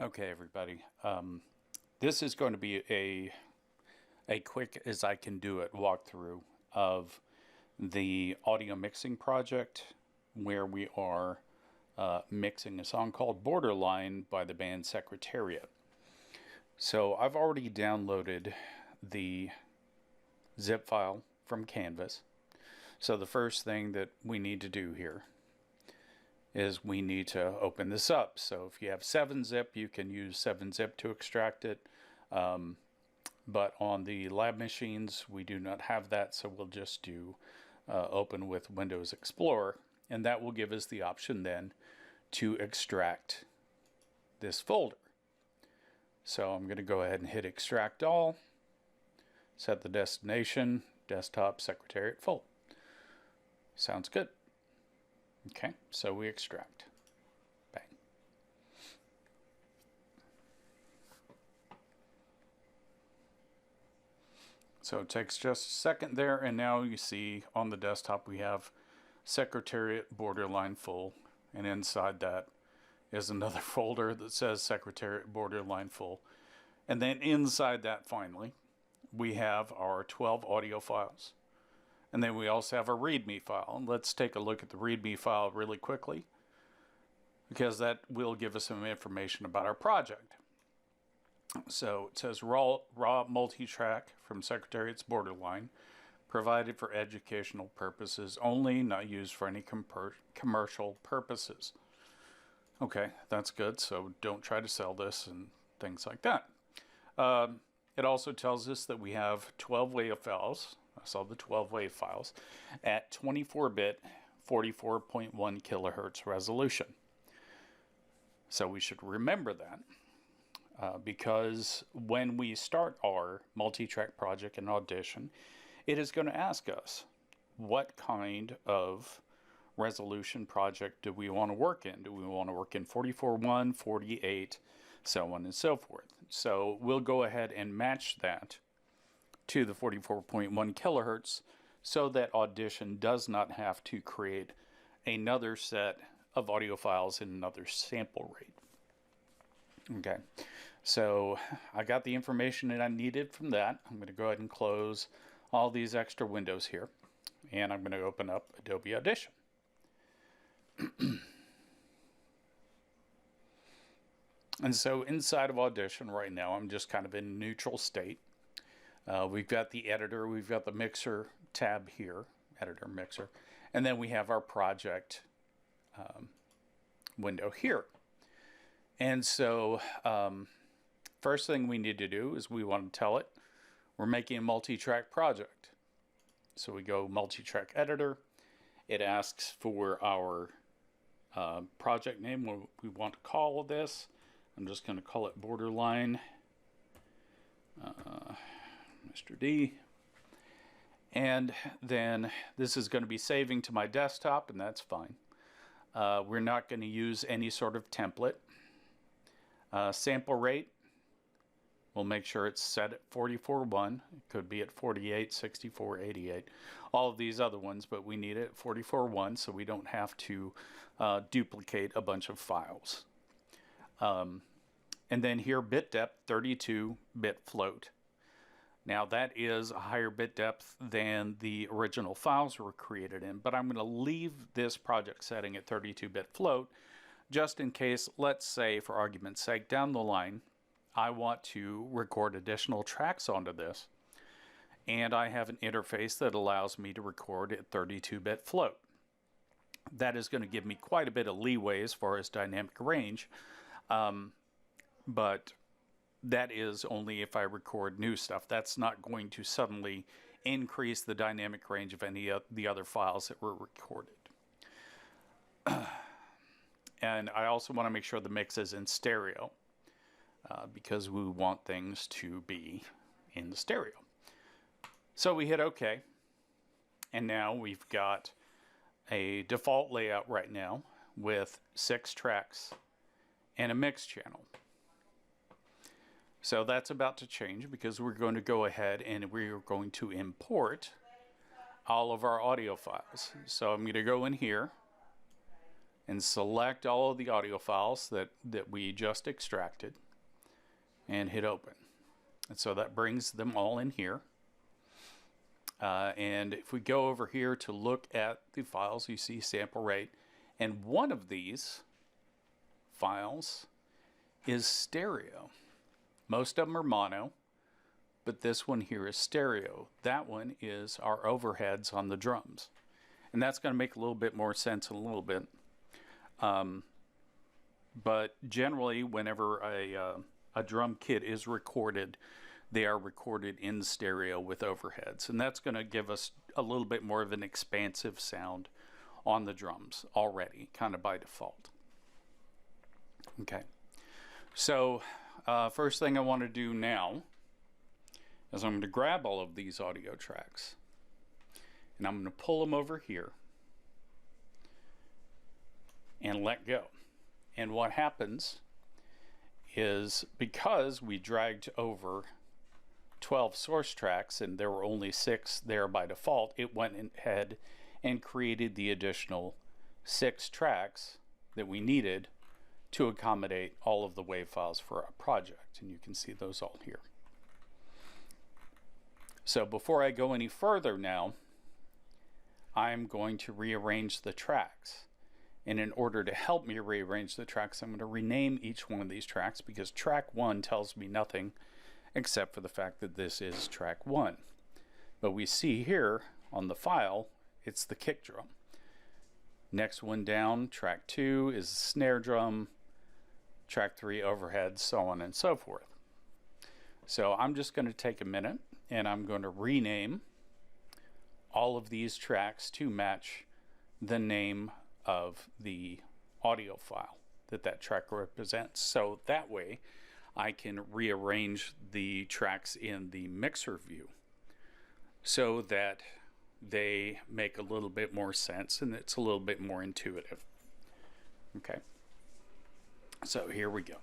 Okay, everybody. This is going to be a quick as I can do it walkthrough of the audio mixing project where we are mixing a song called Borderline by the band Secretariat. So I've already downloaded the zip file from Canvas. So the first thing that we need to do here is we need to open this up. So if you have 7-zip, you can use 7-zip to extract it. But on the lab machines, we do not have that, so we'll just do open with Windows Explorer, and that will give us the option then to extract this folder. So I'm going to go ahead and hit extract all, set the destination, desktop Secretariat folder. Sounds good. Okay, so we extract. Bang. So it takes just a second there, and now you see on the desktop we have Secretariat Borderline Full, and inside that is another folder that says Secretariat Borderline Full. And then inside that, finally, we have our 12 audio files. And then we also have a README file. And let's take a look at the README file really quickly, because that will give us some information about our project. So it says raw multi-track from Secretariat's Borderline, provided for educational purposes only, not used for any commercial purposes. Okay, that's good. So don't try to sell this and things like that. It also tells us that we have 12 WAV files. I saw the 12 WAV files at 24-bit 44.1 kilohertz resolution. So we should remember that because when we start our multi-track project in Audition, it is going to ask us what kind of resolution project do we want to work in. Do we want to work in 44.1, 48, so on and so forth. So we'll go ahead and match that to the 44.1 kilohertz so that Audition does not have to create another set of audio files in another sample rate. Okay, so I got the information that I needed from that. I'm going to go ahead and close all these extra windows here, and I'm going to open up Adobe Audition. And so inside of Audition right now, I'm just kind of in neutral state. We've got the editor, we've got the mixer tab here, editor mixer, and then we have our project window here. And so first thing we need to do is we want to tell it we're making a multi-track project. So we go multi-track editor. It asks for our project name, what we want to call this. I'm just going to call it Borderline Mr. D. And then this is going to be saving to my desktop, and that's fine. We're not going to use any sort of template. Sample rate, we'll make sure it's set at 44.1. It could be at 48, 64, 88. All of these other ones, but we need it at 44.1 so we don't have to duplicate a bunch of files. And then here, bit depth, 32-bit float. Now that is a higher bit depth than the original files were created in, but I'm going to leave this project setting at 32-bit float just in case, let's say for argument's sake, down the line, I want to record additional tracks onto this, and I have an interface that allows me to record at 32-bit float. That is going to give me quite a bit of leeway as far as dynamic range, but that is only if I record new stuff. That's not going to suddenly increase the dynamic range of any of the other files that were recorded. And I also want to make sure the mix is in stereo because we want things to be in the stereo. So we hit OK, and now we've got a default layout right now with 6 tracks and a mix channel. So that's about to change because we're going to go ahead and we're going to import all of our audio files. So I'm going to go in here and select all of the audio files that we just extracted and hit open. And so that brings them all in here. And if we go over here to look at the files, you see sample rate. And one of these files is stereo. Most of them are mono, but this one here is stereo. That one is our overheads on the drums. And that's going to make a little bit more sense in a little bit. But generally, whenever a drum kit is recorded, they are recorded in stereo with overheads. And that's going to give us a little bit more of an expansive sound on the drums already, kind of by default. Okay. So first thing I want to do now is I'm going to grab all of these audio tracks and I'm going to pull them over here and let go. And what happens is, because we dragged over 12 source tracks and there were only 6 there by default, it went ahead and created the additional 6 tracks that we needed to accommodate all of the WAV files for our project. And you can see those all here. So before I go any further now, I'm going to rearrange the tracks. And in order to help me rearrange the tracks, I'm going to rename each one of these tracks, because track 1 tells me nothing except for the fact that this is track 1. But we see here on the file, it's the kick drum. Next one down, track 2 is the snare drum, track 3 overhead, so on and so forth. So I'm just going to take a minute and I'm going to rename all of these tracks to match the name of the audio file that track represents. So that way I can rearrange the tracks in the mixer view so that they make a little bit more sense and it's a little bit more intuitive. Okay, so here we go.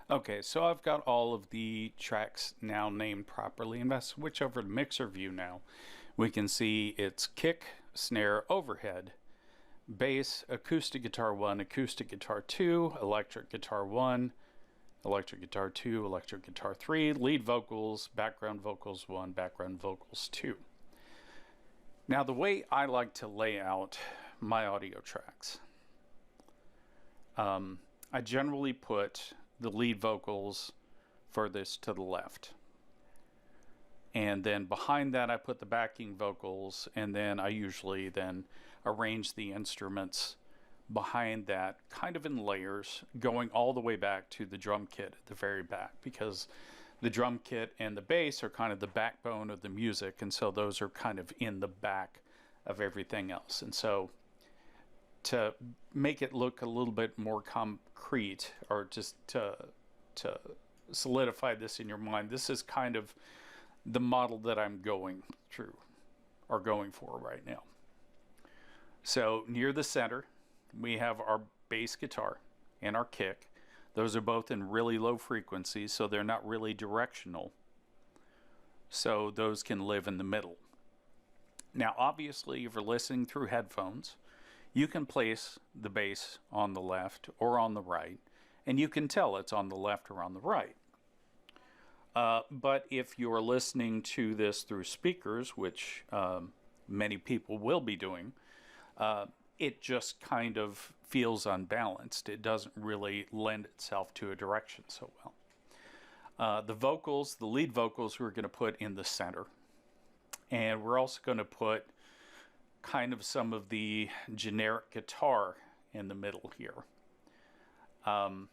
Okay, so I've got all of the tracks now named properly, and let's switch over to mixer view now. We can see it's kick, snare, overhead, bass, acoustic guitar 1, acoustic guitar 2, electric guitar 1, electric guitar 2, electric guitar 3, lead vocals, background vocals 1, background vocals 2. Now the way I like to lay out my audio tracks, I generally put the lead vocals furthest to the left, and then behind that I put the backing vocals, and then I usually then arrange the instruments behind that kind of in layers, going all the way back to the drum kit at the very back, because the drum kit and the bass are kind of the backbone of the music, and so those are kind of in the back of everything else. And so to make it look a little bit more concrete, or just to solidify this in your mind, this is kind of the model that I'm going through, or going for right now. So near the center, we have our bass guitar and our kick. Those are both in really low frequencies, so they're not really directional. So those can live in the middle. Now, obviously, if you're listening through headphones, you can place the bass on the left or on the right, and you can tell it's on the left or on the right. But if you're listening to this through speakers, which many people will be doing, it just kind of feels unbalanced. It doesn't really lend itself to a direction so well. The vocals, the lead vocals, we're going to put in the center. And we're also going to put kind of some of the generic guitar in the middle here. And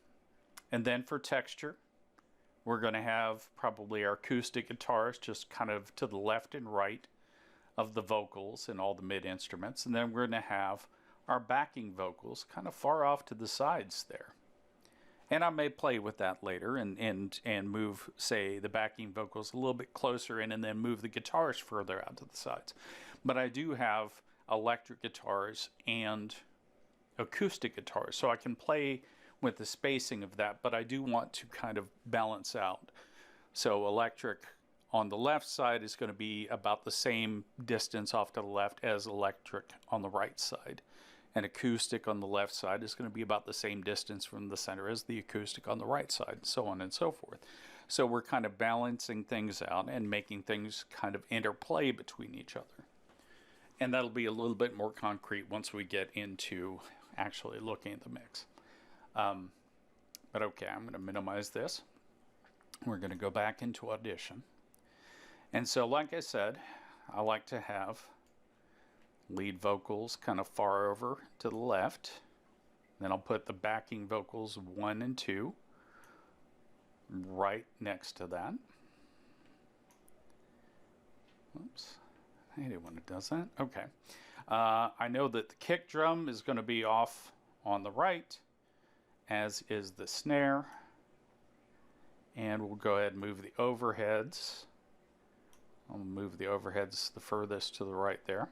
then for texture, We're going to have probably our acoustic guitars just kind of to the left and right of the vocals and all the mid instruments. And then we're going to have our backing vocals kind of far off to the sides there. And I may play with that later and move, say, the backing vocals a little bit closer in and then move the guitars further out to the sides. But I do have electric guitars and acoustic guitars, so I can play with the spacing of that, but I do want to kind of balance out. So electric on the left side is going to be about the same distance off to the left as electric on the right side. And acoustic on the left side is going to be about the same distance from the center as the acoustic on the right side, and so on and so forth. So we're kind of balancing things out and making things kind of interplay between each other. And that'll be a little bit more concrete once we get into actually looking at the mix. But okay, I'm going to minimize this. We're going to go back into Audition. And so, like I said, I like to have lead vocals kind of far over to the left. Then I'll put the backing vocals 1 and 2 right next to that. Oops, I hate it when it does that. Okay. I know that the kick drum is going to be off on the right, as is the snare. And we'll go ahead and move the overheads. I'll move the overheads the furthest to the right there.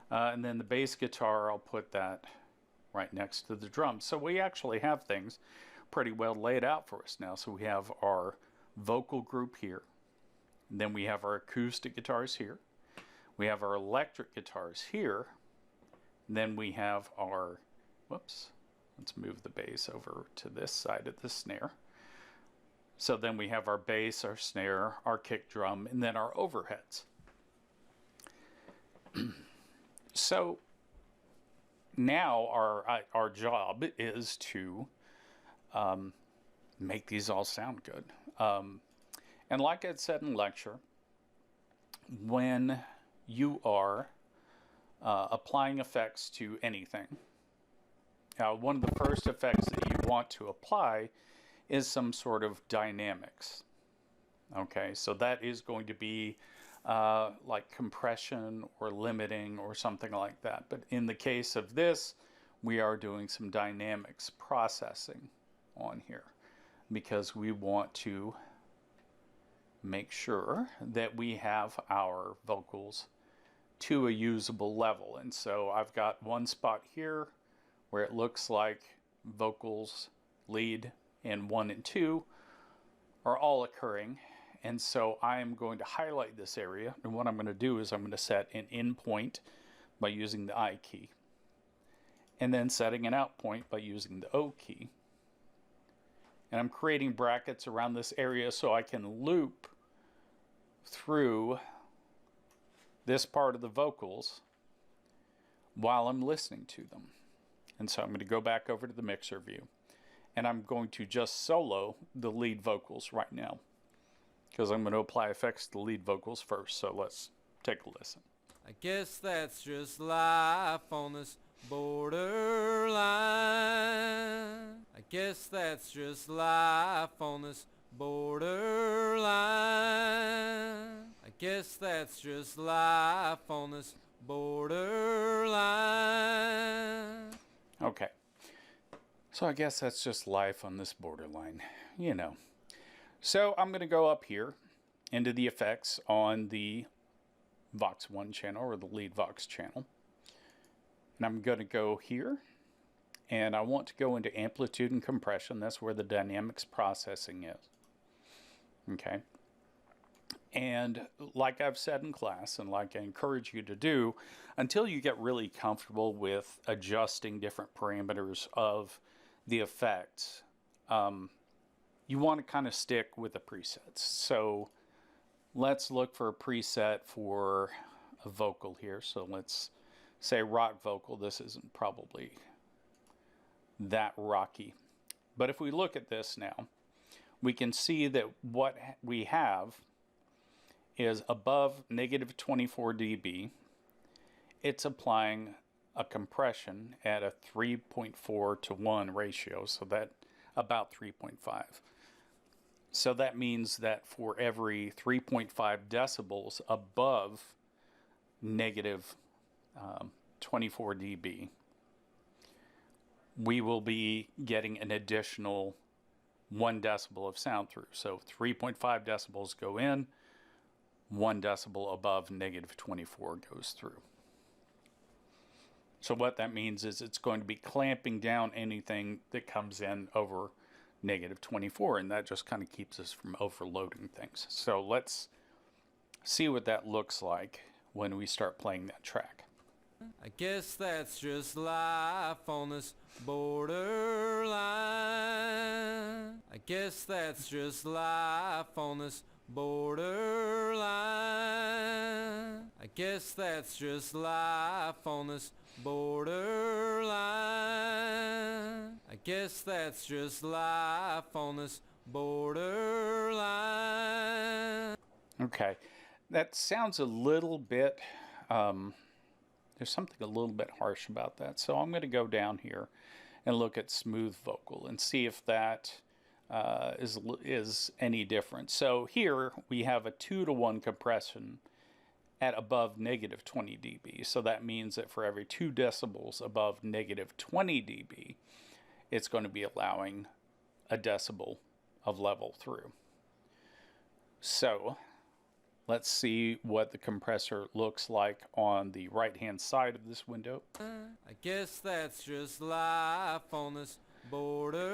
And then the bass guitar, I'll put that right next to the drums. So we actually have things pretty well laid out for us now. So we have our vocal group here. And then we have our acoustic guitars here. We have our electric guitars here. And then we have our, whoops, let's move the bass over to this side of the snare. So then we have our bass, our snare, our kick drum, and then our overheads. So now our job is to make these all sound good. And like I said in lecture, when you are applying effects to anything, one of the first effects that you want to apply is some sort of dynamics. Okay, so that is going to be like compression or limiting or something like that. But in the case of this, we are doing some dynamics processing on here because we want to make sure that we have our vocals to a usable level. And so I've got one spot here where it looks like vocals, lead, and 1 and 2 are all occurring. And so I am going to highlight this area. And what I'm going to do is I'm going to set an in point by using the I key. And then setting an out point by using the O key. And I'm creating brackets around this area so I can loop through this part of the vocals while I'm listening to them. And so I'm going to go back over to the mixer view. And I'm going to just solo the lead vocals right now, because I'm going to apply effects to the lead vocals first. So let's take a listen. I guess that's just life on this borderline. I guess that's just life on this borderline. I guess that's just life on this borderline. Okay. So I guess that's just life on this borderline, you know. So I'm going to go up here into the effects on the Vox 1 channel, or the lead Vox channel. And I'm going to go here, and I want to go into amplitude and compression. That's where the dynamics processing is. Okay. And like I've said in class, and like I encourage you to do, until you get really comfortable with adjusting different parameters of the effects, you want to kind of stick with the presets. So let's look for a preset for a vocal here. So let's say rock vocal. This isn't probably that rocky. But if we look at this now, we can see that what we have is above negative 24 dB. It's applying a compression at a 3.4 to 1 ratio, so that about 3.5. So that means that for every 3.5 decibels above negative 24 dB, we will be getting an additional 1 decibel of sound through. So 3.5 decibels go in, 1 decibel above negative 24 goes through. So what that means is it's going to be clamping down anything that comes in over negative 24, and that just kind of keeps us from overloading things. So let's see what that looks like when we start playing that track. I guess that's just life on this borderline. I guess that's just life on this borderline. I guess that's just life on this borderline. I guess that's just life on this borderline. Okay, that sounds a little bit, there's something a little bit harsh about that. So I'm going to go down here and look at smooth vocal and see if that is any different. So here we have a 2-to-1 compression at above negative 20 dB. So that means that for every 2 decibels above negative 20 dB, it's going to be allowing a decibel of level through. So let's see what the compressor looks like on the right-hand side of this window. I guess that's just life on this borderline.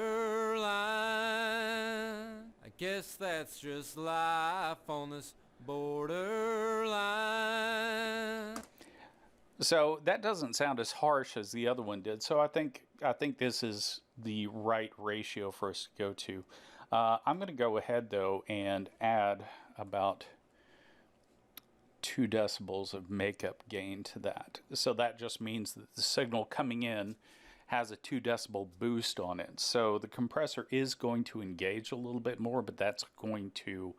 I guess that's just life on this borderline. So that doesn't sound as harsh as the other one did. So I think this is the right ratio for us to go to. I'm going to go ahead though and add about 2 decibels of makeup gain to that. So that just means that the signal coming in has a 2 decibel boost on it. So the compressor is going to engage a little bit more, but that's going to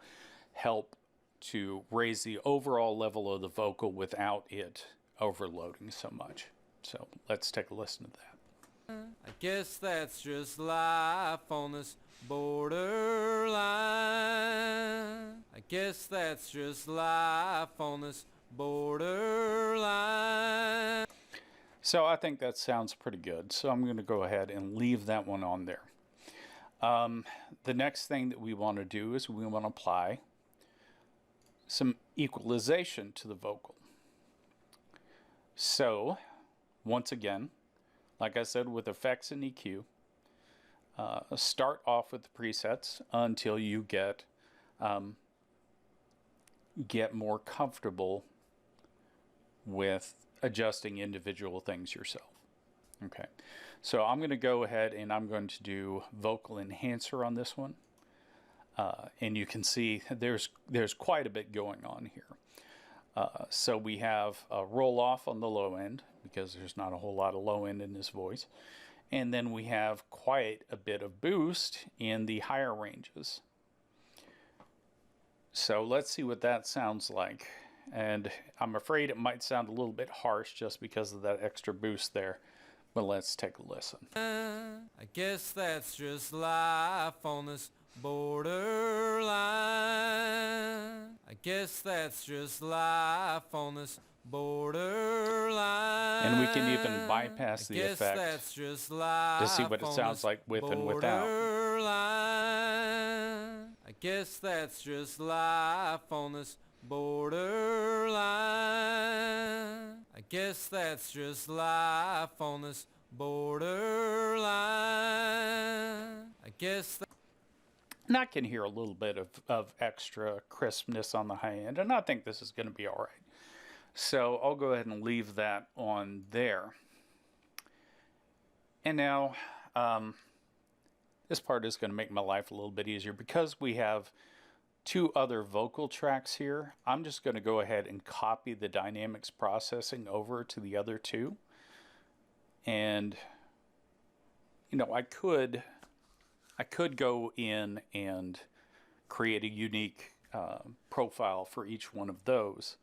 help to raise the overall level of the vocal without it overloading so much. So let's take a listen to that. I guess that's just life on this borderline. I guess that's just life on this borderline. So I think that sounds pretty good. So I'm going to go ahead and leave that one on there. The next thing that we want to do is we want to apply some equalization to the vocal. So once again, like I said, with effects and EQ, start off with the presets until you get more comfortable with adjusting individual things yourself. Okay, so I'm going to go ahead and I'm going to do vocal enhancer on this one, and you can see there's quite a bit going on here. So we have a roll off on the low end because there's not a whole lot of low end in this voice, and then we have quite a bit of boost in the higher ranges. So let's see what that sounds like. And I'm afraid it might sound a little bit harsh just because of that extra boost there. But let's take a listen. I guess that's just life on this borderline. I guess that's just life on this borderline. And we can even bypass the effect that's just life to see what it sounds like with and without. I guess that's just life on this borderline. I guess that's just life on this borderline. I guess and I can hear a little bit of extra crispness on the high end, and I think this is going to be all right. So I'll go ahead and leave that on there. And now this part is going to make my life a little bit easier because we have 2 other vocal tracks here. I'm just going to go ahead and copy the dynamics processing over to the other 2. And you know, I could go in and create a unique profile for each one of those.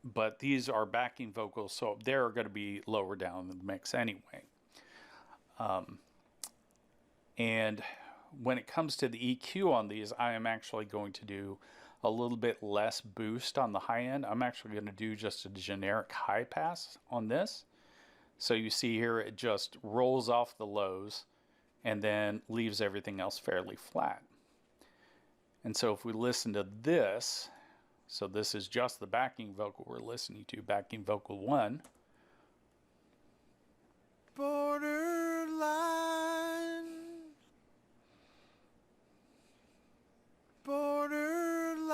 But these are backing vocals, so they're going to be lower down in the mix anyway. And when it comes to the EQ on these, I am actually going to do a little bit less boost on the high end. I'm actually going to do just a generic high pass on this. So you see here it just rolls off the lows and then leaves everything else fairly flat. And so if we listen to this, so this is just the backing vocal we're listening to, backing vocal 1. Borderline, borderline,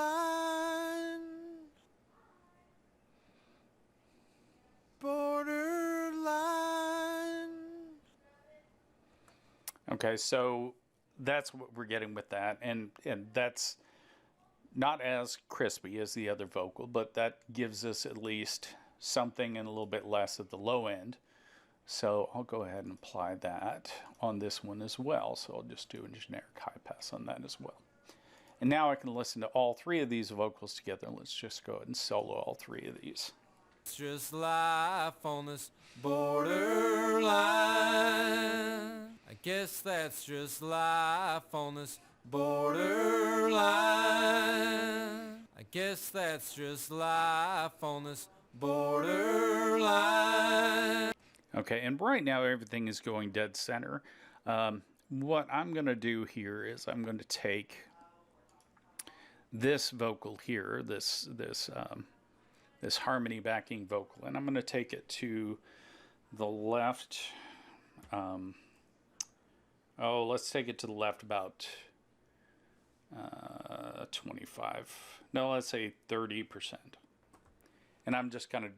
borderline. Okay, so that's what we're getting with that, and that's not as crispy as the other vocal, but that gives us at least something and a little bit less at the low end. So I'll go ahead and apply that on this one as well. So I'll just do a generic high pass on that as well. And now I can listen to all 3 of these vocals together. Let's just go ahead and solo all 3 of these. It's just life on this borderline. I guess that's just life on this borderline. I guess that's just life on this borderline. Okay, and right now everything is going dead center. What I'm going to do here is I'm going to take this vocal here, this harmony backing vocal, and I'm going to take it to the left. Let's take it to the left about 25. No, let's say 30%. And I'm just kind of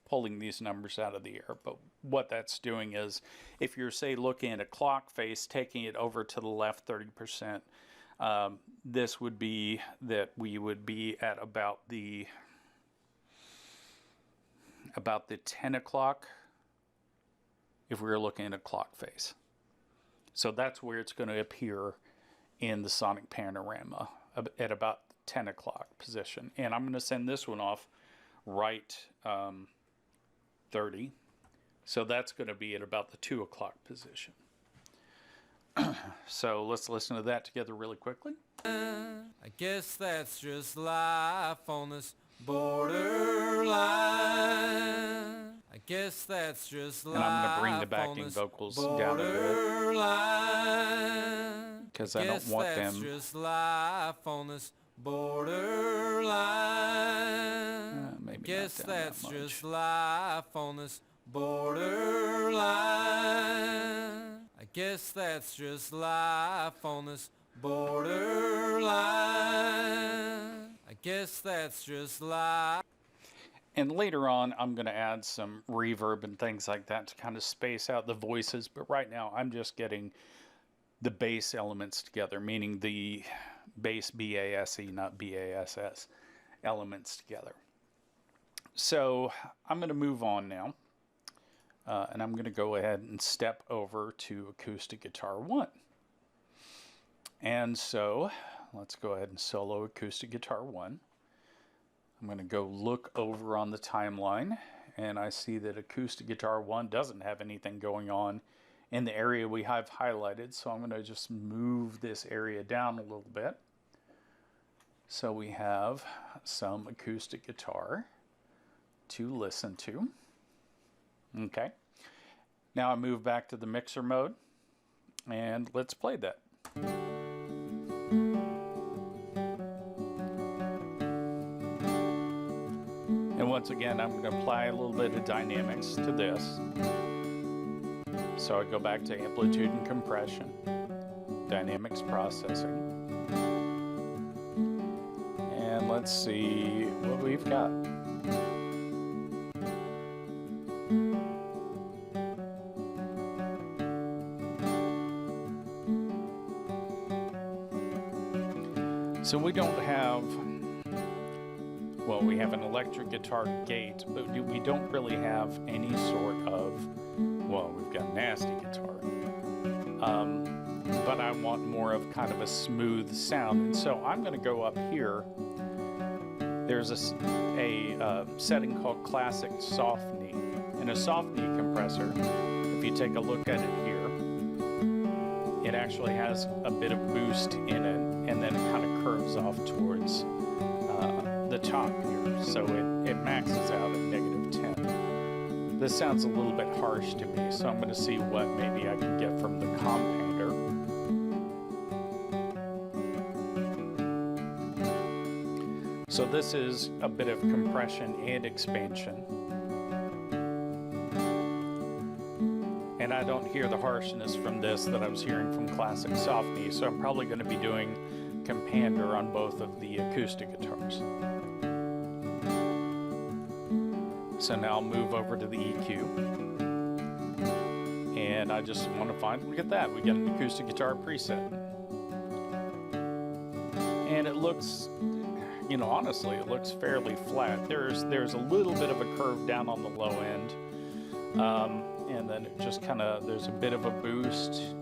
pulling these numbers out of the air. But what that's doing is, if you're, say, looking at a clock face, taking it over to the left 30%, this would be that we would be at about the 10 o'clock if we were looking at a clock face. So that's where it's going to appear in the sonic panorama at about 10 o'clock position. And I'm going to send this one off right 30. So that's going to be at about the 2 o'clock position. So let's listen to that together really quickly. I guess that's just life on this borderline. I guess that's just life. And I'm going to bring the backing vocals down a bit because I don't want them. Just life on this borderline. Maybe I guess not down that's that just much. life on this borderline. I guess that's just life on this borderline. I guess that's just life. And later on, I'm going to add some reverb and things like that to kind of space out the voices. But right now, I'm just getting the bass elements together, meaning the bass B-A-S-E, not B-A-S-S, elements together. So I'm going to move on now. And I'm going to go ahead and step over to acoustic guitar 1. And so let's go ahead and solo acoustic guitar 1. I'm going to go look over on the timeline, and I see that acoustic guitar 1 doesn't have anything going on in the area we have highlighted, so I'm going to just move this area down a little bit. So we have some acoustic guitar to listen to. Okay. Now I move back to the mixer mode, and let's play that. And once again, I'm going to apply a little bit of dynamics to this. So I go back to amplitude and compression, dynamics processing. And let's see what we've got. So we don't have, well, we have an electric guitar gate, but we don't really have any sort of, well, we've got nasty guitar. But I want more of kind of a smooth sound. And so I'm going to go up here. There's a setting called Classic Soft Knee. And a soft knee compressor, if you take a look at it here, it actually has a bit of boost in it, and then it kind of curves off towards the top here. So it maxes out at -10. This sounds a little bit harsh to me, so I'm going to see what maybe I can get from the compounder. So this is a bit of compression and expansion. And I don't hear the harshness from this that I was hearing from classic Softney, so I'm probably going to be doing compounder on both of the acoustic guitars. So now I'll move over to the EQ. And I just want to find, look at that, we get an acoustic guitar preset. And it looks, you know, honestly, it looks fairly flat. There's a little bit of a curve down on the low end. And then it just kind of, there's a bit of a boost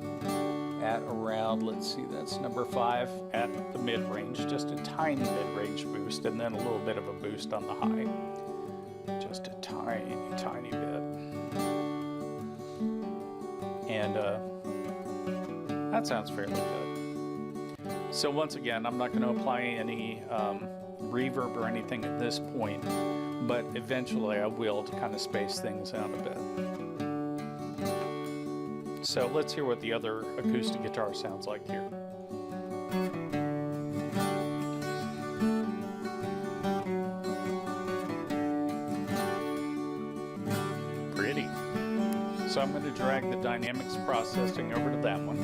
at around, let's see, that's number 5 at the mid-range, just a tiny mid-range boost, and then a little bit of a boost on the high. Just a tiny, tiny bit. And that sounds fairly good. So once again, I'm not going to apply any reverb or anything at this point, but eventually I will to kind of space things out a bit. So let's hear what the other acoustic guitar sounds like here. Pretty. So I'm going to drag the dynamics processing over to that one.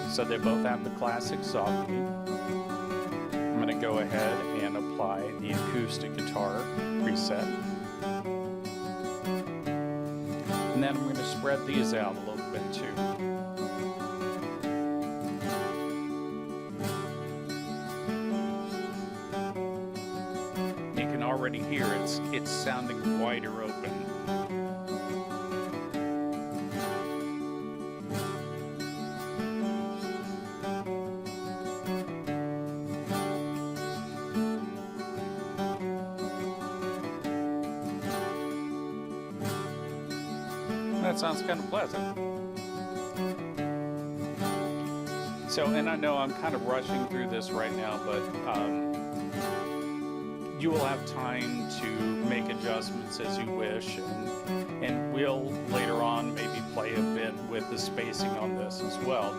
So they both have the classic Softney. I'm going to go ahead and apply the acoustic guitar preset. And then I'm going to spread these out a little bit too. You can already hear it's sounding wider open. That sounds kind of pleasant. So, and I know I'm kind of rushing through this right now, but you will have time to make adjustments as you wish, and we'll later on maybe play a bit with the spacing on this as well.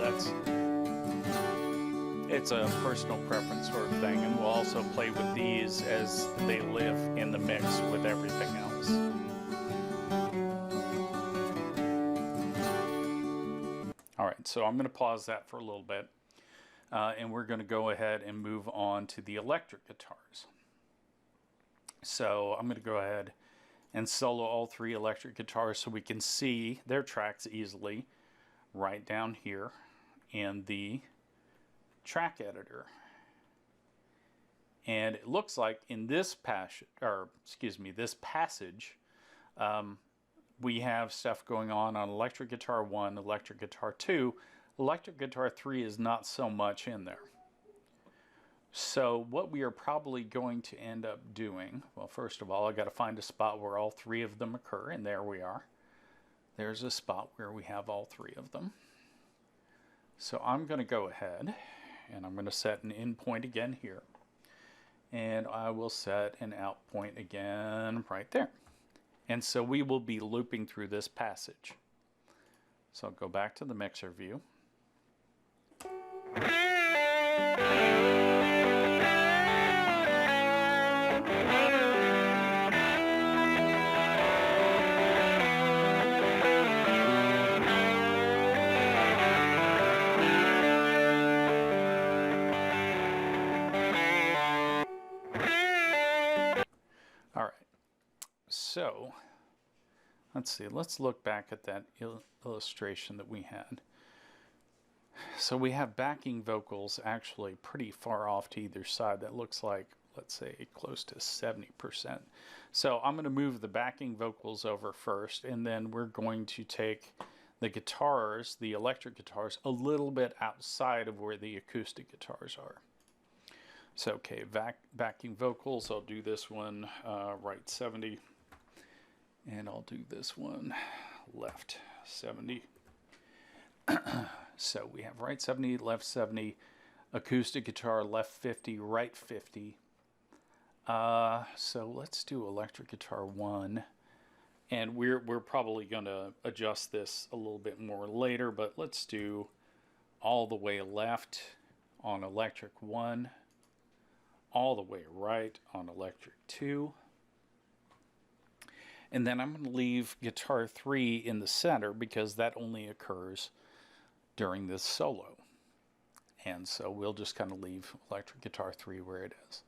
It's a personal preference sort of thing, and we'll also play with these as they live in the mix with everything else. All right, so I'm going to pause that for a little bit, and we're going to go ahead and move on to the electric guitars. So I'm going to go ahead and solo all 3 electric guitars so we can see their tracks easily right down here in the track editor. And it looks like in this passage, we have stuff going on electric guitar 1, electric guitar 2. Electric guitar 3 is not so much in there. So what we are probably going to end up doing, well, first of all, I got to find a spot where all 3 of them occur, and there we are. There's a spot where we have all 3 of them. So I'm going to go ahead and I'm going to set an in point again here. And I will set an out point again right there. And so we will be looping through this passage. So I'll go back to the mixer view. So, let's see, let's look back at that illustration that we had. So we have backing vocals actually pretty far off to either side. That looks like, let's say, close to 70%. So I'm going to move the backing vocals over first, and then we're going to take the guitars, the electric guitars, a little bit outside of where the acoustic guitars are. So, okay, backing vocals, I'll do this one right 70. And I'll do this one left 70. So we have right 70, left 70, acoustic guitar, left 50, right 50. So let's do electric guitar 1. And we're probably going to adjust this a little bit more later, but let's do all the way left on electric 1, all the way right on electric 2. And then I'm going to leave guitar 3 in the center because that only occurs during this solo. And so we'll just kind of leave electric guitar 3 where it is.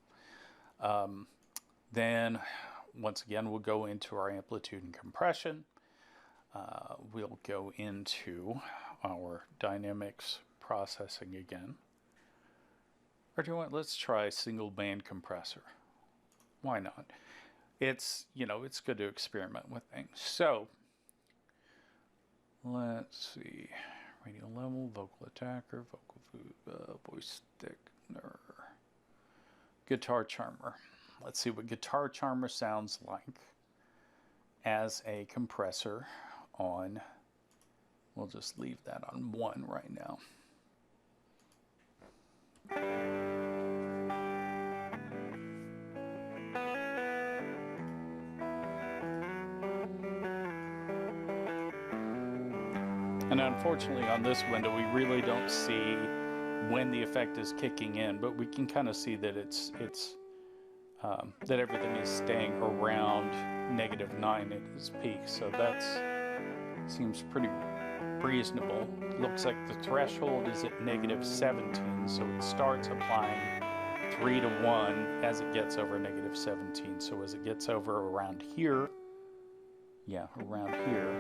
Then, once again, we'll go into our amplitude and compression. We'll go into our dynamics processing again. Or do you want, let's try single band compressor. Why not? It's, it's good to experiment with things. So, let's see. Radio level, vocal attacker, voice thickener, guitar charmer. Let's see what guitar charmer sounds like as a compressor on, we'll just leave that on 1 right now. And unfortunately on this window we really don't see when the effect is kicking in, but we can kind of see that it's that everything is staying around -9 at its peak, so that seems pretty reasonable. It looks like the threshold is at -17, so it starts applying 3 to 1 as it gets over -17. So as it gets over around here, around here,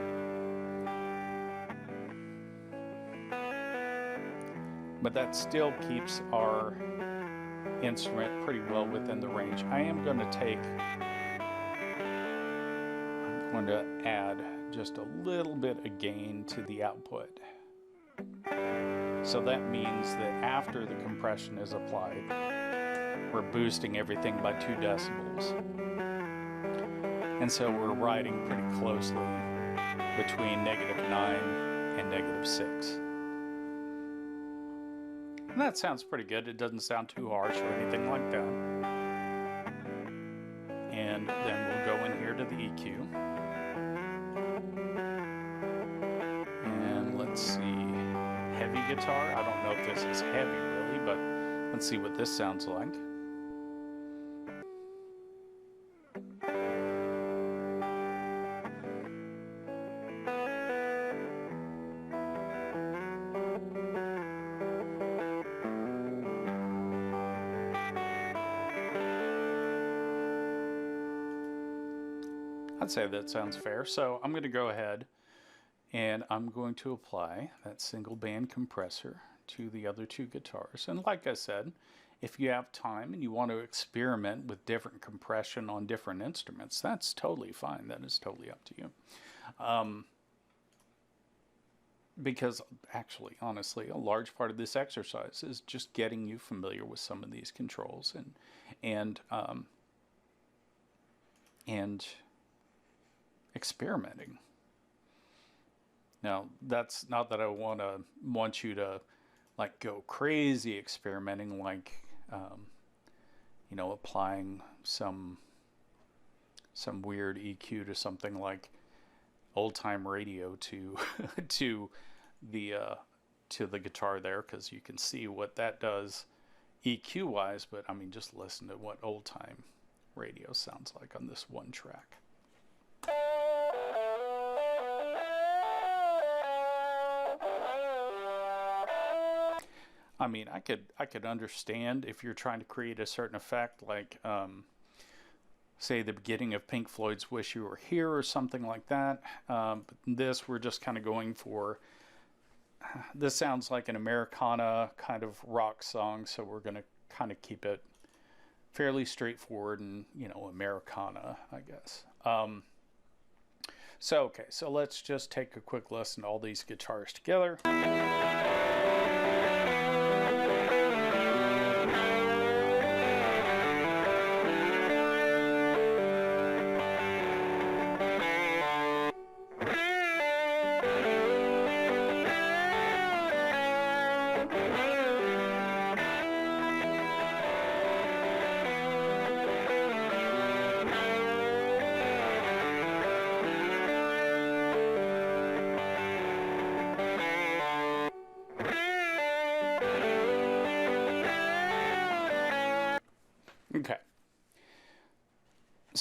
but that still keeps our instrument pretty well within the range. I'm going to add just a little bit of gain to the output. So that means that after the compression is applied, we're boosting everything by 2 decibels. And so we're riding pretty closely between -9 and -6. And that sounds pretty good. It doesn't sound too harsh or anything like that. And then we'll go in here to the EQ. And let's see, heavy guitar. I don't know if this is heavy really, but let's see what this sounds like. I'd say that sounds fair. So I'm going to go ahead and I'm going to apply that single band compressor to the other 2 guitars. And like I said, if you have time and you want to experiment with different compression on different instruments, that's totally fine. That is totally up to you. Because actually, honestly, a large part of this exercise is just getting you familiar with some of these controls and experimenting. Now, that's not that I want you to like go crazy experimenting, like applying some weird EQ to something like old time radio to to the guitar there, because you can see what that does EQ wise. But I mean, just listen to what old time radio sounds like on this one track. I mean, I could understand if you're trying to create a certain effect, like say the beginning of Pink Floyd's "Wish You Were Here" or something like that. But this, we're just kind of going for. This sounds like an Americana kind of rock song, so we're going to kind of keep it fairly straightforward and Americana, I guess. So let's just take a quick listen to all these guitars together.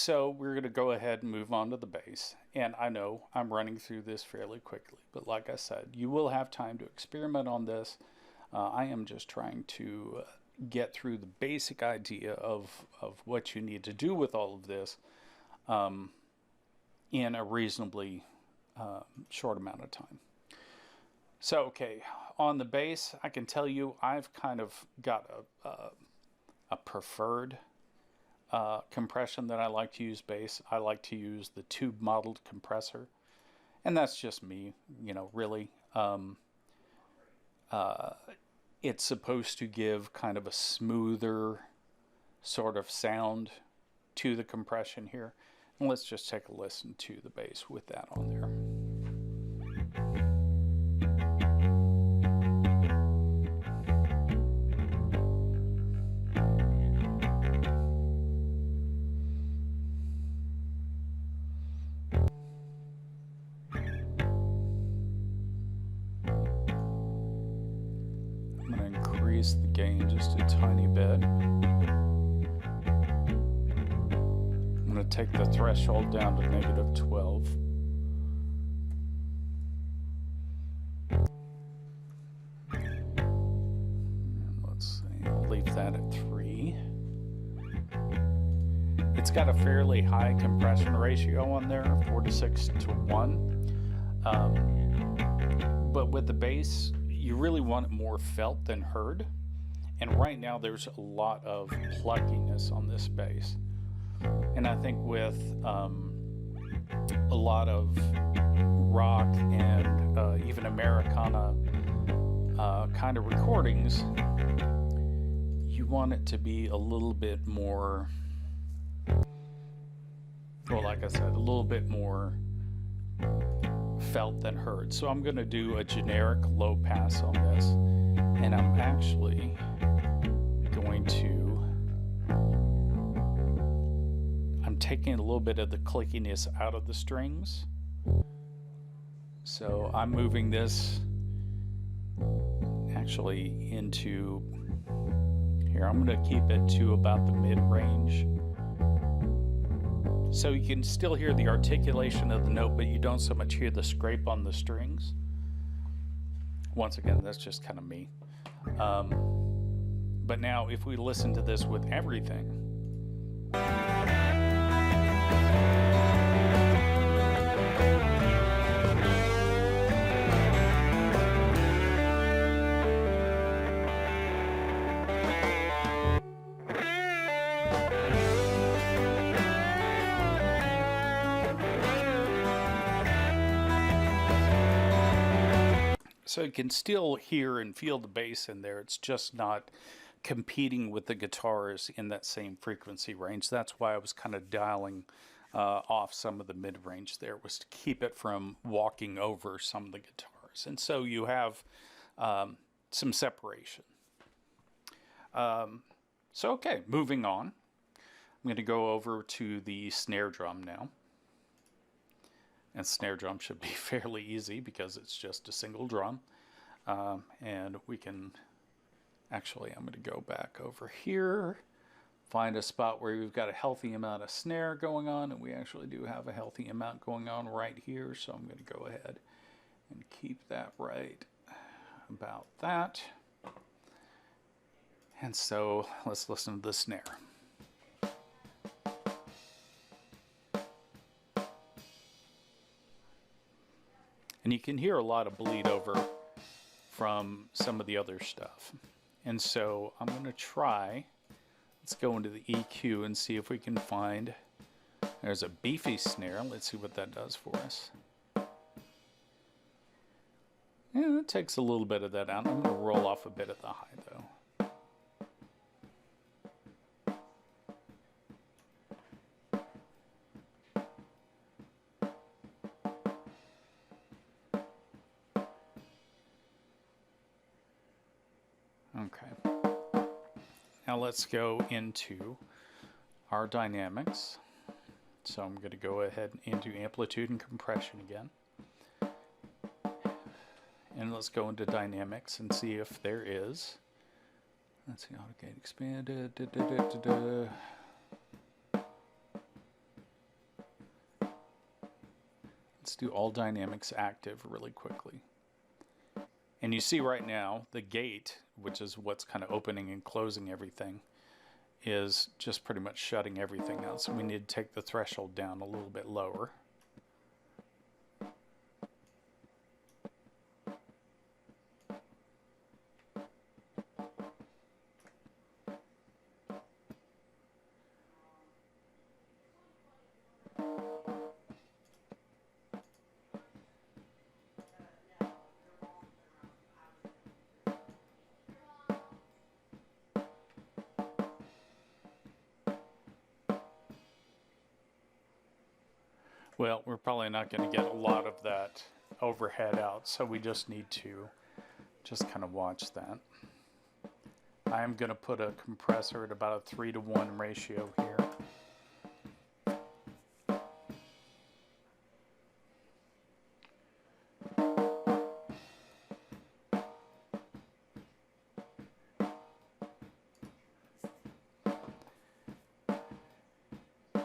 So we're going to go ahead and move on to the bass. And I know I'm running through this fairly quickly, but like I said, you will have time to experiment on this. I am just trying to get through the basic idea of what you need to do with all of this in a reasonably short amount of time. So, okay, on the bass, I can tell you I've kind of got a preferred compression that I like to use bass. I like to use the tube modeled compressor, and that's just me, you know, really. It's supposed to give kind of a smoother sort of sound to the compression here. And let's just take a listen to the bass with that on there. Increase the gain just a tiny bit. I'm going to take the threshold down to -12. And let's see, I'll leave that at 3. It's got a fairly high compression ratio on there, 4:6:1. But with the bass, you really want it more felt than heard. And right now there's a lot of pluckiness on this bass. And I think with a lot of rock and even Americana kind of recordings, you want it to be a little bit more, well, like I said, a little bit more felt than heard. So I'm going to do a generic low pass on this, and I'm actually going to, I'm taking a little bit of the clickiness out of the strings. So I'm moving this actually into here. I'm going to keep it to about the mid-range, so you can still hear the articulation of the note, but you don't so much hear the scrape on the strings. Once again, that's just kind of me. But now if we listen to this with everything, so you can still hear and feel the bass in there. It's just not competing with the guitars in that same frequency range. That's why I was kind of dialing off some of the mid-range there, was to keep it from walking over some of the guitars. And so you have some separation. So okay, moving on. I'm going to go over to the snare drum now. And snare drum should be fairly easy because it's just a single drum. And we can, actually, I'm going to go back over here, find a spot where we've got a healthy amount of snare going on, and we actually do have a healthy amount going on right here. So I'm going to go ahead and keep that right about that. And so let's listen to the snare. And you can hear a lot of bleed over from some of the other stuff. And so I'm going to try, let's go into the EQ and see if we can find, there's a beefy snare. Let's see what that does for us. Yeah, it takes a little bit of that out. I'm going to roll off a bit at the high though. Okay, now let's go into our dynamics. So I'm going to go ahead into amplitude and compression again. And let's go into dynamics and see if there is. Let's see, auto gain expanded. Let's do all dynamics active really quickly. And you see right now the gate, which is what's kind of opening and closing everything, is just pretty much shutting everything out. So we need to take the threshold down a little bit lower. Well, we're probably not going to get a lot of that overhead out, so we just need to just kind of watch that. I'm going to put a compressor at about a 3-to-1 ratio here.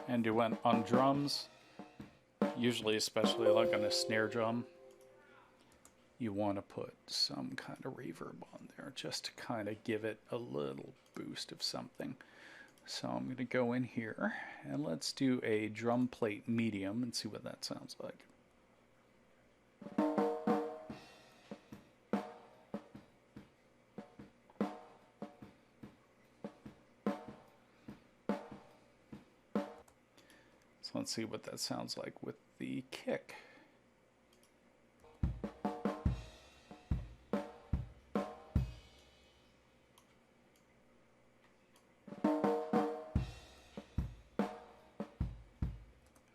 And you went on drums, usually especially like on a snare drum, you want to put some kind of reverb on there just to kind of give it a little boost of something. So I'm going to go in here and let's do a drum plate medium and see what that sounds like. So let's see what that sounds like with the kick.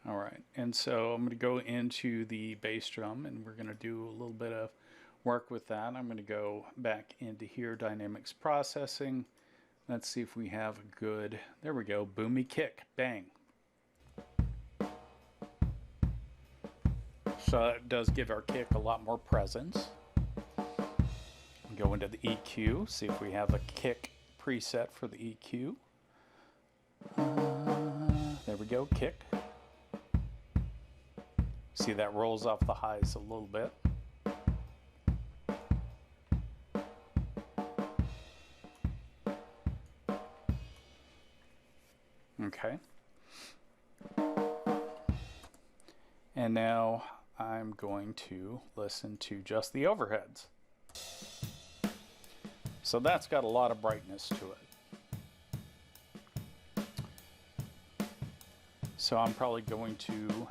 All right, and so I'm going to go into the bass drum and we're going to do a little bit of work with that. I'm going to go back into here, dynamics processing. Let's see if we have a good, there we go, boomy kick, bang. So that does give our kick a lot more presence. Go into the EQ, see if we have a kick preset for the EQ. There we go, kick. See, that rolls off the highs a little bit. Okay. And now I'm going to listen to just the overheads. So that's got a lot of brightness to it. So I'm probably going to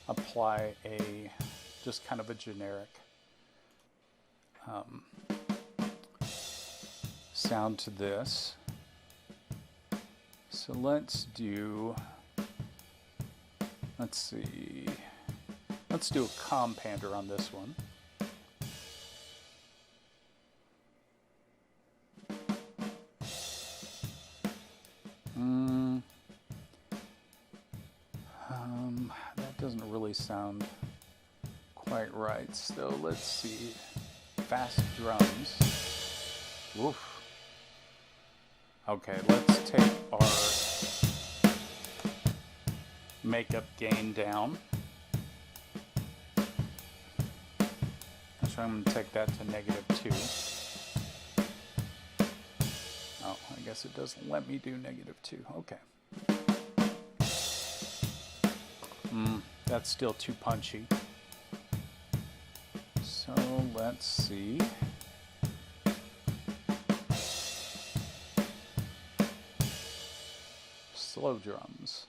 apply a just kind of a generic sound to this. So let's do, let's see, let's do a compander on this one. That doesn't really sound quite right. So let's see, fast drums. Oof. Okay, let's take our makeup gain down. So I'm going to take that to -2. Oh, I guess it doesn't let me do -2. Okay. That's still too punchy. So let's see. Slow drums.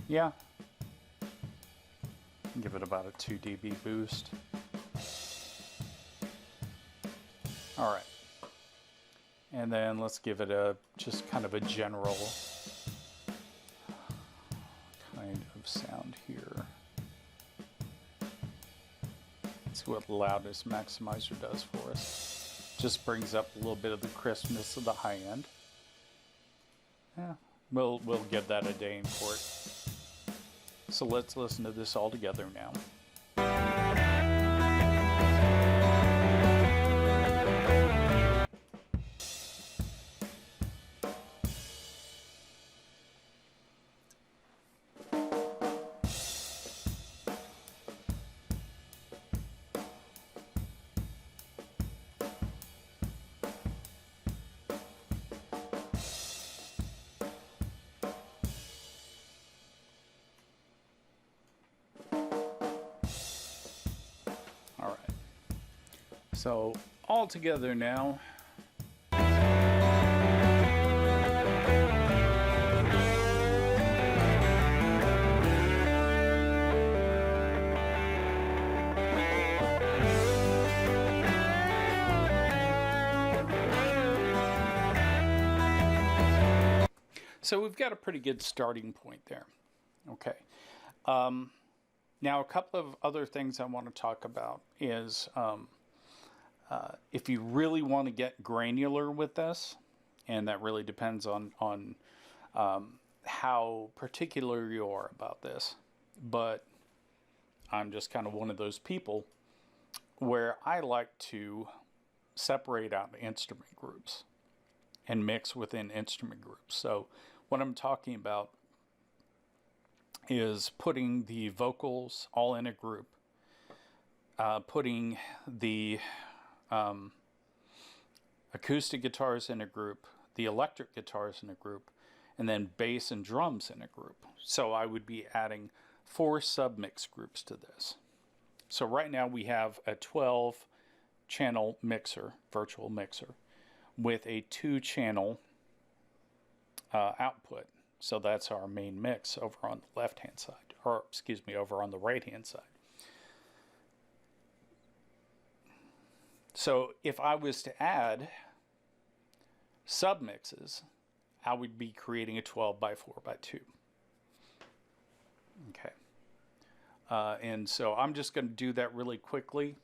Yeah. Give it about a 2 dB boost. All right. And then let's give it a just kind of a general kind of sound here. Let's see what the loudness maximizer does for us. Just brings up a little bit of the crispness of the high end. Yeah, we'll give that a day in court. So let's listen to this all together now. So all together now. So we've got a pretty good starting point there. Okay. Now a couple of other things I want to talk about is if you really want to get granular with this, and that really depends on how particular you are about this, but I'm just kind of one of those people where I like to separate out instrument groups and mix within instrument groups. So what I'm talking about is putting the vocals all in a group, putting the acoustic guitars in a group, the electric guitars in a group, and then bass and drums in a group. So I would be adding 4 submix groups to this. So right now we have a 12-channel mixer, virtual mixer, with a 2-channel output. So that's our main mix over on the left-hand side, or excuse me, over on the right-hand side. So if I was to add submixes, I would be creating a 12 by 4 by 2. Okay. And so I'm just going to do that really quickly.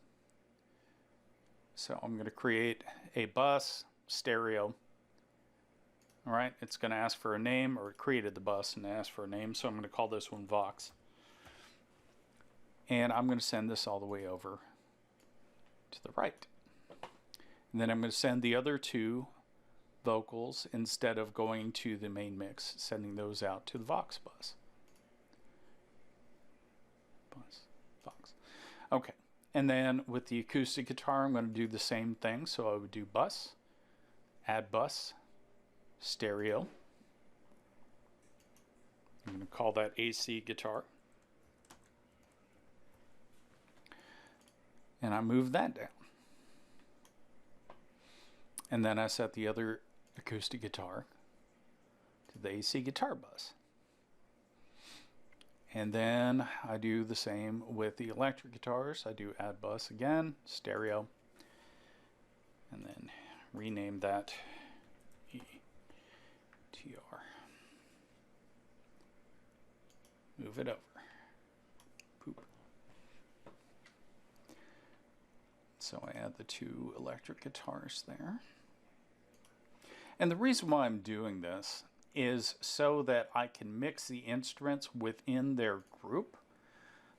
So I'm going to create a bus stereo. All right, it's going to ask for a name, or it created the bus and asked for a name, so I'm going to call this one Vox. And I'm going to send this all the way over to the right. And then I'm going to send the other 2 vocals, instead of going to the main mix, sending those out to the Vox bus. Vox. Okay, and then with the acoustic guitar, I'm going to do the same thing. So I would do bus, add bus, stereo. I'm going to call that AC guitar. And I move that down. And then I set the other acoustic guitar to the AC guitar bus. And then I do the same with the electric guitars. I do add bus again, stereo, and then rename that ETR. Move it over. Poop. So I add the 2 electric guitars there. And the reason why I'm doing this is so that I can mix the instruments within their group.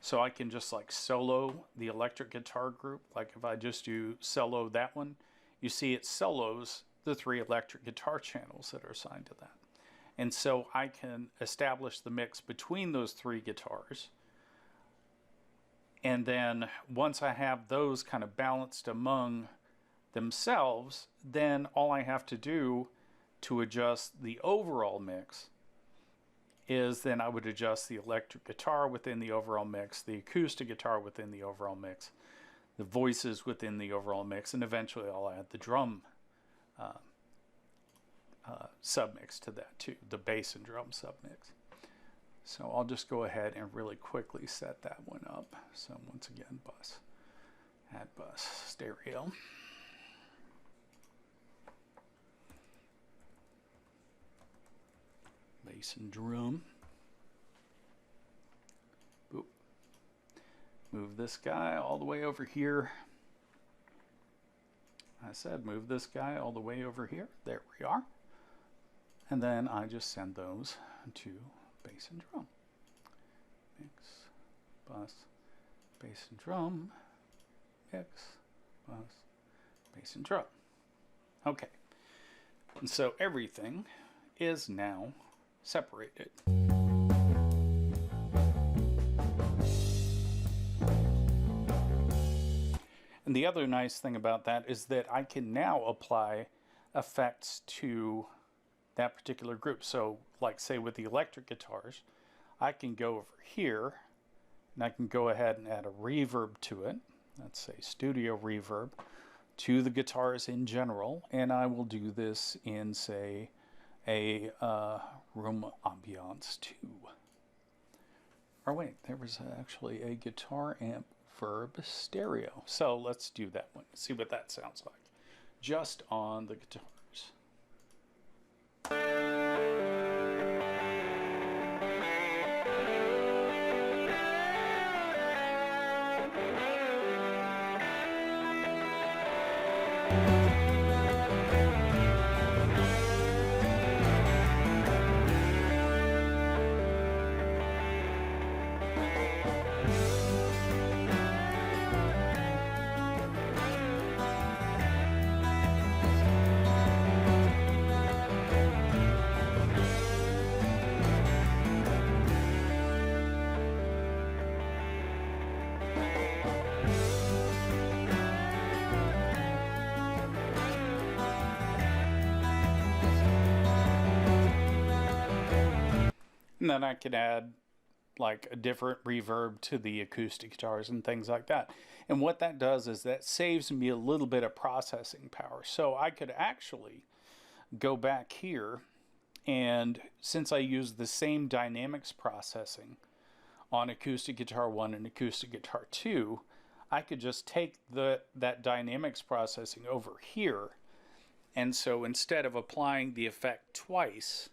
So I can just like solo the electric guitar group. Like if I just do solo that one, you see it solos the 3 electric guitar channels that are assigned to that. And so I can establish the mix between those 3 guitars. And then once I have those kind of balanced among themselves, then all I have to do to adjust the overall mix is then I would adjust the electric guitar within the overall mix, the acoustic guitar within the overall mix, the voices within the overall mix, and eventually I'll add the drum submix to that too, the bass and drum submix. So I'll just go ahead and really quickly set that one up. So once again, bus, add bus, stereo. Bass and drum. Boop. Move this guy all the way over here. I said move this guy all the way over here. There we are. And then I just send those to bass and drum. Mix, bus, bass and drum, mix, bus, bass and drum. Okay. And so everything is now separated. And the other nice thing about that is that I can now apply effects to that particular group. So like say with the electric guitars, I can go over here and I can go ahead and add a reverb to it. Let's say studio reverb. to the guitars in general, and I will do this in, say, a room ambiance 2. Or wait, there was actually a guitar amp verb stereo. So let's do that one, see what that sounds like, just on the guitars. And then I could add like a different reverb to the acoustic guitars and things like that. And what that does is that saves me a little bit of processing power. So I could actually go back here, and since I use the same dynamics processing on acoustic guitar 1 and acoustic guitar 2, I could just take that dynamics processing over here. And so instead of applying the effect twice,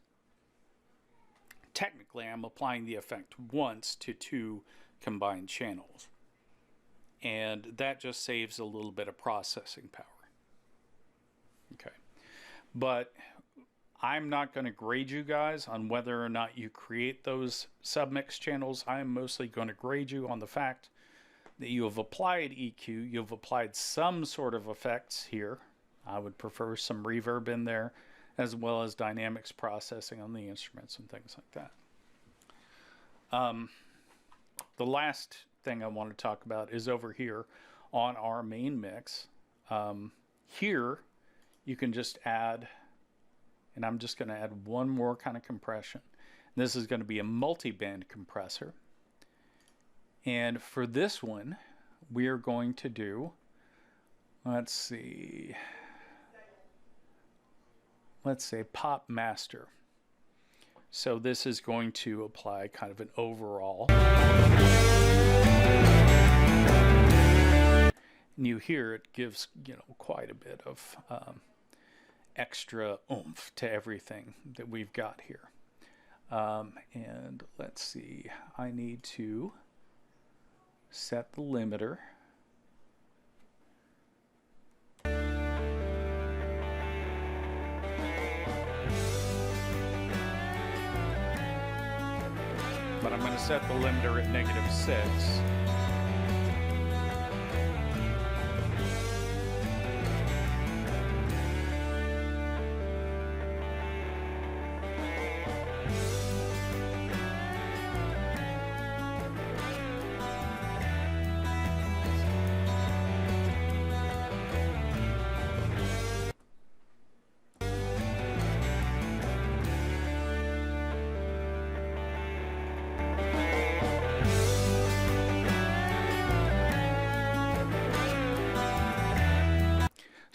technically I'm applying the effect once to 2 combined channels. And that just saves a little bit of processing power. Okay. But I'm not going to grade you guys on whether or not you create those submix channels. I'm mostly going to grade you on the fact that you have applied EQ, you've applied some sort of effects here. I would prefer some reverb in there, as well as dynamics processing on the instruments and things like that. The last thing I want to talk about is over here on our main mix. Here you can just add, and I'm just going to add one more kind of compression. This is going to be a multi-band compressor. And for this one, we are going to do, let's see, let's say Pop Master. So this is going to apply kind of an overall. And you hear it gives, quite a bit of extra oomph to everything that we've got here. And let's see, I need to set the limiter. But I'm going to set the limiter at -6.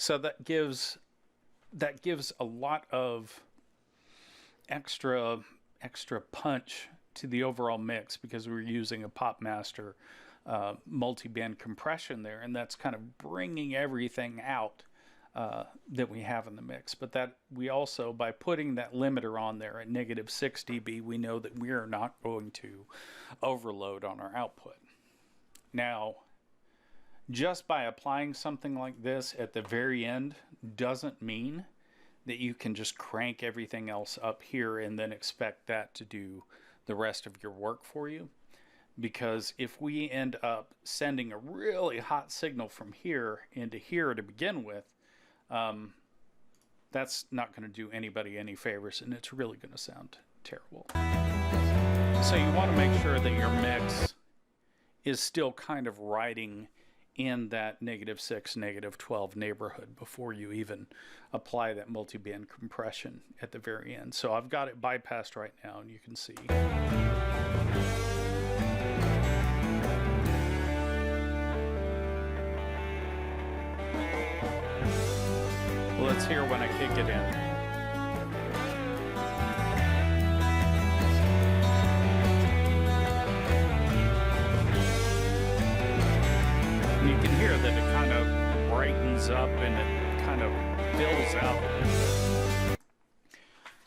So that gives a lot of extra punch to the overall mix, because we're using a Pop Master multi-band compression there, and that's kind of bringing everything out that we have in the mix. But that we also, by putting that limiter on there at -6 dB, we know that we are not going to overload on our output. Now, just by applying something like this at the very end doesn't mean that you can just crank everything else up here and then expect that to do the rest of your work for you. Because if we end up sending a really hot signal from here into here to begin with, that's not going to do anybody any favors, and it's really going to sound terrible. So you want to make sure that your mix is still kind of riding in that -6, -12 neighborhood before you even apply that multi-band compression at the very end. So I've got it bypassed right now, and you can see. hear when I kick it in. And you can hear that it kind of brightens up and it kind of fills out.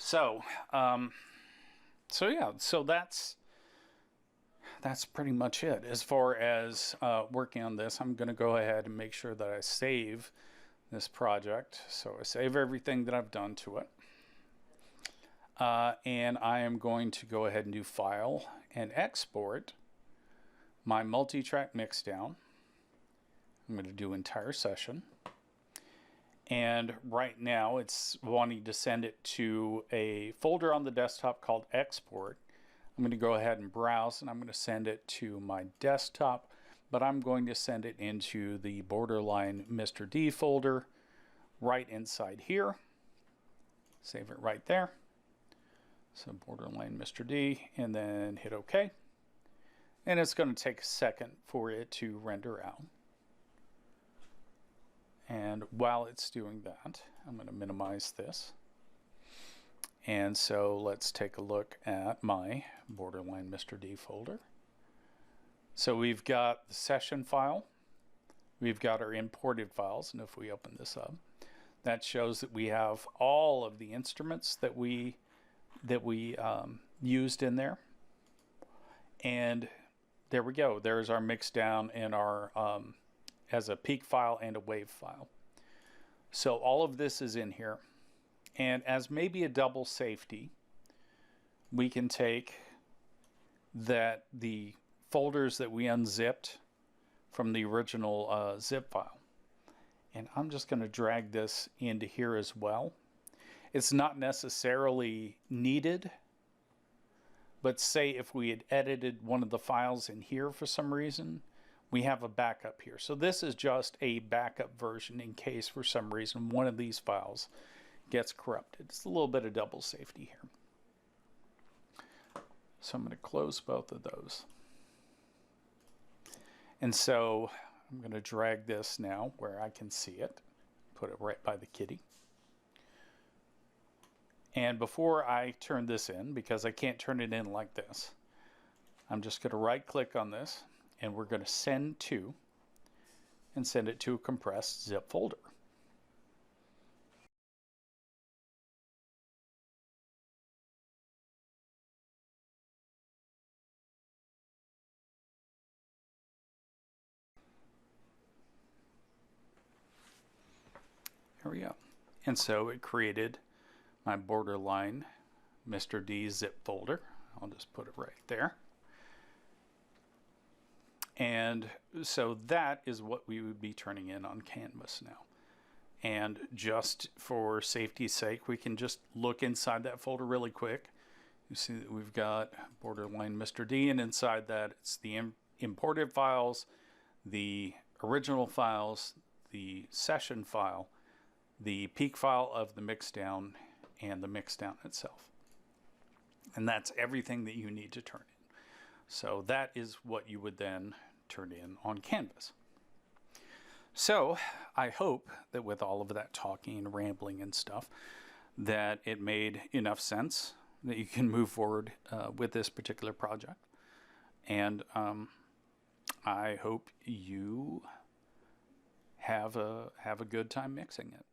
So yeah, so that's pretty much it. As far as working on this, I'm going to go ahead and make sure that I save this project. So I save everything that I've done to it. And I am going to go ahead and do File and export my multi-track mixdown. I'm going to do entire session. And right now it's wanting to send it to a folder on the desktop called export. I'm going to go ahead and browse, and I'm going to send it to my desktop, but I'm going to send it into the borderline Mr. D folder right inside here. Save it right there. So borderline Mr. D, and then hit OK. And it's going to take a second for it to render out. And while it's doing that, I'm going to minimize this. And so let's take a look at my borderline Mr. D folder. So we've got the session file. We've got our imported files. And if we open this up, that shows that we have all of the instruments that we used in there. And there we go. There's our mix down in our as a peak file and a wave file. So all of this is in here. And as maybe a double safety, we can take the folders that we unzipped from the original zip file. And I'm just going to drag this into here as well. It's not necessarily needed, but say if we had edited one of the files in here for some reason, we have a backup here. So this is just a backup version in case for some reason one of these files gets corrupted. It's a little bit of double safety here. So I'm going to close both of those. And so I'm going to drag this now where I can see it. Put it right by the kitty. And before I turn this in, because I can't turn it in like this, I'm just going to right click on this, and we're going to send to, and send it to a compressed zip folder. There we go. And so it created my borderline Mr. D zip folder. I'll just put it right there. And so that is what we would be turning in on Canvas now. And just for safety's sake, we can just look inside that folder really quick. You see that we've got borderline Mr. D, and inside that it's the imported files, the original files, the session file, the peak file of the mixdown, and the mixdown itself. And that's everything that you need to turn in. So that is what you would then turn in on Canvas. So I hope that with all of that talking and rambling and stuff, that it made enough sense that you can move forward with this particular project. And I hope you have a good time mixing it.